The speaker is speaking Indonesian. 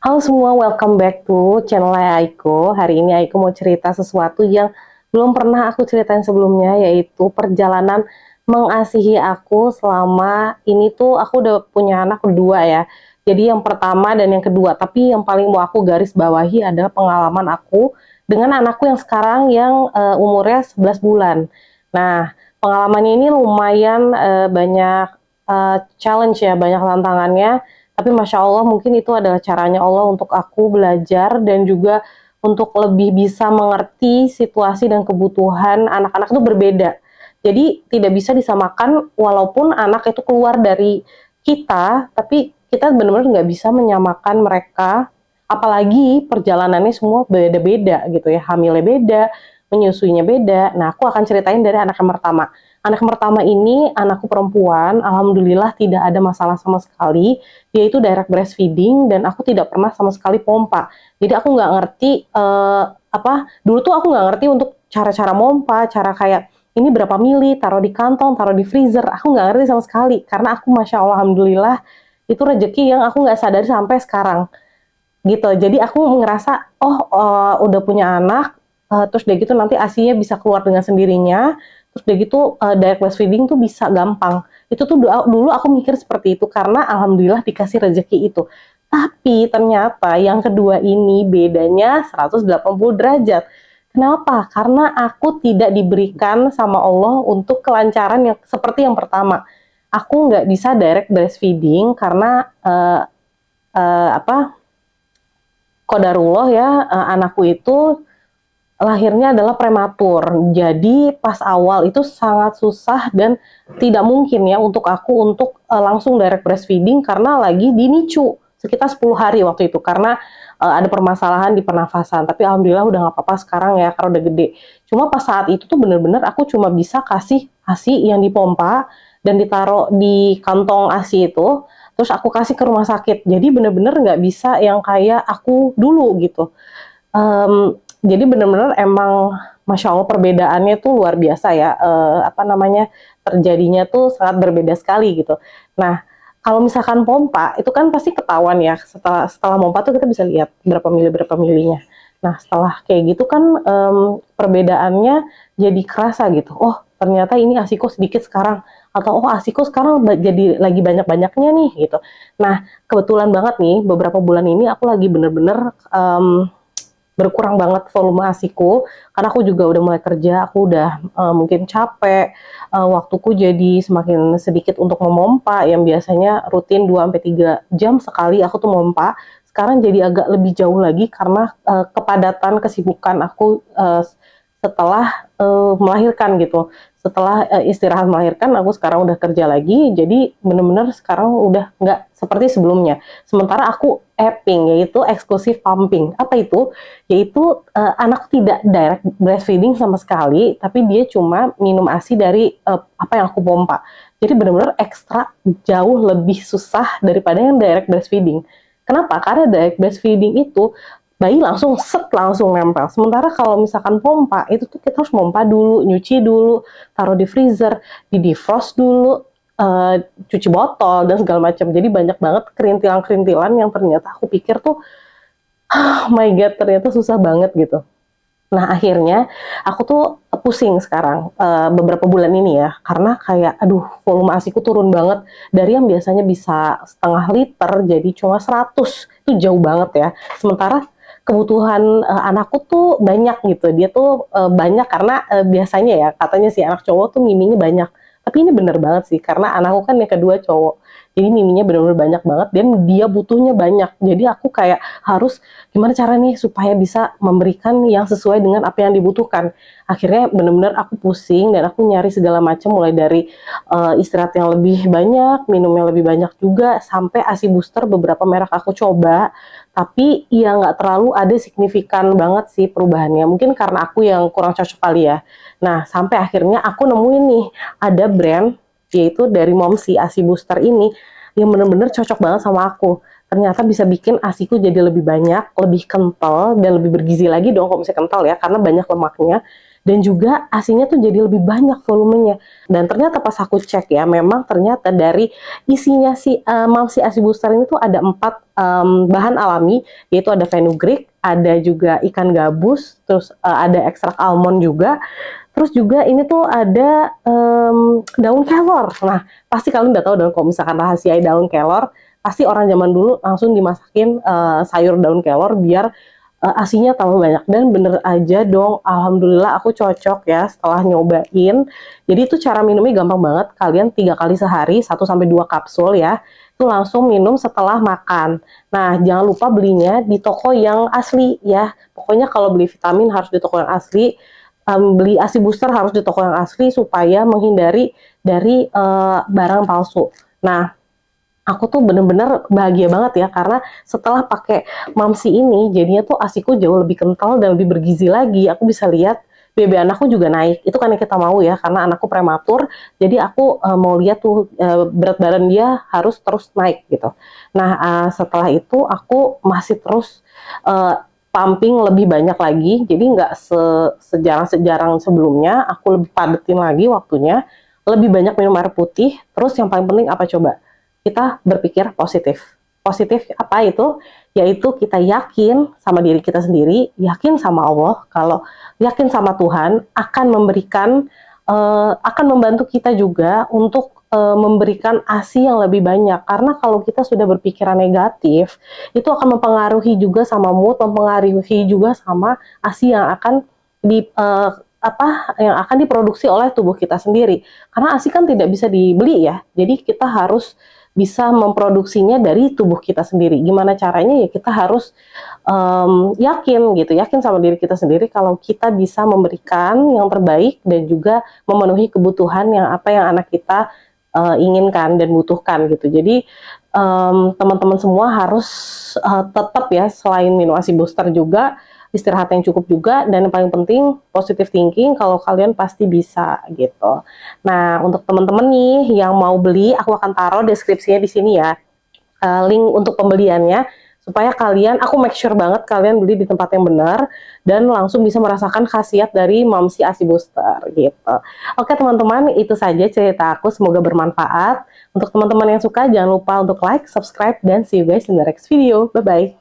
Halo semua, welcome back to channel Aiko. Hari ini Aiko mau cerita sesuatu yang belum pernah aku ceritain sebelumnya, yaitu perjalanan mengasihi aku selama ini tuh aku udah punya anak kedua ya. Jadi yang pertama dan yang kedua, tapi yang paling mau aku garis bawahi adalah pengalaman aku dengan anakku yang sekarang yang umurnya 11 bulan. Nah, pengalamannya ini lumayan banyak challenge ya, banyak tantangannya, tapi Masya Allah mungkin itu adalah caranya Allah untuk aku belajar dan juga untuk lebih bisa mengerti situasi dan kebutuhan anak-anak itu berbeda. Jadi tidak bisa disamakan walaupun anak itu keluar dari kita, tapi kita benar-benar nggak bisa menyamakan mereka, apalagi perjalanannya semua beda-beda gitu ya, hamilnya beda, menyusuinya beda. Nah, aku akan ceritain dari anak yang pertama. Anak yang pertama ini anakku perempuan, alhamdulillah tidak ada masalah sama sekali. Dia itu direct breastfeeding dan aku tidak pernah sama sekali pompa. Jadi aku nggak ngerti dulu tuh aku nggak ngerti untuk cara-cara mompa, cara kayak ini berapa mili, taruh di kantong, taruh di freezer. Aku nggak ngerti sama sekali karena aku masya Allah alhamdulillah itu rezeki yang aku nggak sadari sampai sekarang gitu. Jadi aku ngerasa udah punya anak, terus dia gitu nanti asinya bisa keluar dengan sendirinya, terus dia gitu direct breastfeeding tuh bisa gampang. Itu tuh dulu aku mikir seperti itu karena alhamdulillah dikasih rezeki itu. Tapi ternyata yang kedua ini bedanya 180 derajat. Kenapa? Karena aku tidak diberikan sama Allah untuk kelancaran yang seperti yang pertama. Aku nggak bisa direct breastfeeding karena apa kodarullah ya, anakku itu lahirnya adalah prematur. Jadi pas awal itu sangat susah dan tidak mungkin ya untuk aku untuk langsung direct breastfeeding karena lagi di NICU sekitar 10 hari waktu itu karena ada permasalahan di pernafasan. Tapi alhamdulillah udah nggak apa-apa sekarang ya karena udah gede. Cuma pas saat itu tuh bener-bener aku cuma bisa kasih ASI yang dipompa dan ditaruh di kantong ASI itu, terus aku kasih ke rumah sakit. Jadi bener-bener nggak bisa yang kayak aku dulu gitu. Jadi benar-benar emang Masya Allah perbedaannya tuh luar biasa ya, terjadinya tuh sangat berbeda sekali gitu. Nah, kalau misalkan pompa itu kan pasti ketahuan ya, setelah pompa tuh kita bisa lihat berapa milinya. Nah, setelah kayak gitu kan perbedaannya jadi kerasa gitu. Oh, ternyata ini asiko sedikit sekarang, atau oh asiko sekarang jadi lagi banyak-banyaknya nih gitu. Nah, kebetulan banget nih beberapa bulan ini aku lagi bener-bener berkurang banget volume asiku karena aku juga udah mulai kerja, aku udah mungkin capek, waktuku jadi semakin sedikit untuk memompa yang biasanya rutin 2 sampai 3 jam sekali aku tuh memompa. Sekarang jadi agak lebih jauh lagi karena kepadatan kesibukan aku setelah melahirkan gitu. Setelah istirahat melahirkan, aku sekarang udah kerja lagi, jadi bener-bener sekarang udah nggak seperti sebelumnya. Sementara aku EPING, yaitu eksklusif pumping. Apa itu? Yaitu anak tidak direct breastfeeding sama sekali, tapi dia cuma minum ASI dari apa yang aku pompa. Jadi benar-benar ekstra jauh lebih susah daripada yang direct breastfeeding. Kenapa? Karena direct breastfeeding itu bayi langsung langsung nempel. Sementara kalau misalkan pompa itu tuh kita harus pompa dulu, nyuci dulu, taruh di freezer, di defrost dulu, cuci botol dan segala macam. Jadi banyak banget kerintilan-kerintilan yang ternyata aku pikir tuh oh my god ternyata susah banget gitu. Nah akhirnya aku tuh pusing sekarang beberapa bulan ini ya karena kayak aduh volume asiku turun banget dari yang biasanya bisa setengah liter jadi cuma 100, itu jauh banget ya. Sementara kebutuhan anakku tuh banyak gitu, dia tuh banyak karena biasanya ya katanya si anak cowok tuh miminya banyak, tapi ini bener banget sih karena anakku kan yang kedua cowok, jadi miminya bener-bener banyak banget dan dia butuhnya banyak. Jadi aku kayak harus gimana cara nih supaya bisa memberikan yang sesuai dengan apa yang dibutuhkan. Akhirnya bener-bener aku pusing dan aku nyari segala macam mulai dari istirahat yang lebih banyak, minum yang lebih banyak juga, sampai ASI booster beberapa merek aku coba, tapi ya nggak terlalu ada signifikan banget sih perubahannya. Mungkin karena aku yang kurang cocok kali ya. Nah, sampai akhirnya aku nemuin nih, ada brand, yaitu dari Momsi ASI Booster ini, yang bener-bener cocok banget sama aku. Ternyata bisa bikin ASIku jadi lebih banyak, lebih kental, dan lebih bergizi lagi dong kalau misalnya kental ya, karena banyak lemaknya. dan juga ASI-nya tuh jadi lebih banyak volumenya. Dan ternyata pas aku cek ya, memang ternyata dari isinya si Mamsi ASI Booster ini tuh ada 4 bahan alami, yaitu ada fenugreek, ada juga ikan gabus, terus ada ekstrak almond juga. Terus juga ini tuh ada daun kelor. Nah, pasti kalian udah tahu dong kalau misalkan rahasia daun kelor, pasti orang zaman dulu langsung dimasakin sayur daun kelor biar ASINya tambah banyak. Dan bener aja dong, alhamdulillah aku cocok ya setelah nyobain. Jadi itu cara minumnya gampang banget, kalian 3 kali sehari 1-2 kapsul ya, itu langsung minum setelah makan. Nah, jangan lupa belinya di toko yang asli ya, pokoknya kalau beli vitamin harus di toko yang asli, beli ASI Booster harus di toko yang asli supaya menghindari dari barang palsu. Nah, aku tuh bener-bener bahagia banget ya, karena setelah pakai Mamsi ini, jadinya tuh ASIku jauh lebih kental dan lebih bergizi lagi. Aku bisa lihat BB anakku juga naik. Itu kan yang kita mau ya, karena anakku prematur. Jadi aku mau lihat tuh berat badan dia harus terus naik gitu. Nah, setelah itu aku masih terus pumping lebih banyak lagi. Jadi nggak sejarang-sejarang sebelumnya. Aku lebih padetin lagi waktunya. Lebih banyak minum air putih. Terus yang paling penting apa coba? Kita berpikir positif. Positif apa itu? Yaitu kita yakin sama diri kita sendiri, yakin sama Allah, kalau yakin sama Tuhan akan memberikan, akan membantu kita juga untuk memberikan ASI yang lebih banyak. Karena kalau kita sudah berpikiran negatif, itu akan mempengaruhi juga sama mood, mempengaruhi juga sama ASI yang akan di yang akan diproduksi oleh tubuh kita sendiri. Karena ASI kan tidak bisa dibeli ya. Jadi kita harus bisa memproduksinya dari tubuh kita sendiri. Gimana caranya? Ya kita harus yakin gitu, yakin sama diri kita sendiri kalau kita bisa memberikan yang terbaik dan juga memenuhi kebutuhan yang apa yang anak kita inginkan dan butuhkan gitu. Jadi teman-teman semua harus tetap ya, selain minum ASI Booster juga istirahat yang cukup juga, dan yang paling penting positive thinking kalau kalian pasti bisa gitu. Nah, untuk teman-teman nih yang mau beli, aku akan taruh deskripsinya di sini ya, link untuk pembeliannya, supaya kalian, aku make sure banget kalian beli di tempat yang benar dan langsung bisa merasakan khasiat dari Mamsi ASI Booster gitu. Oke teman-teman, itu saja cerita aku, semoga bermanfaat. Untuk teman-teman yang suka, jangan lupa untuk like, subscribe, dan see you guys in the next video. Bye-bye.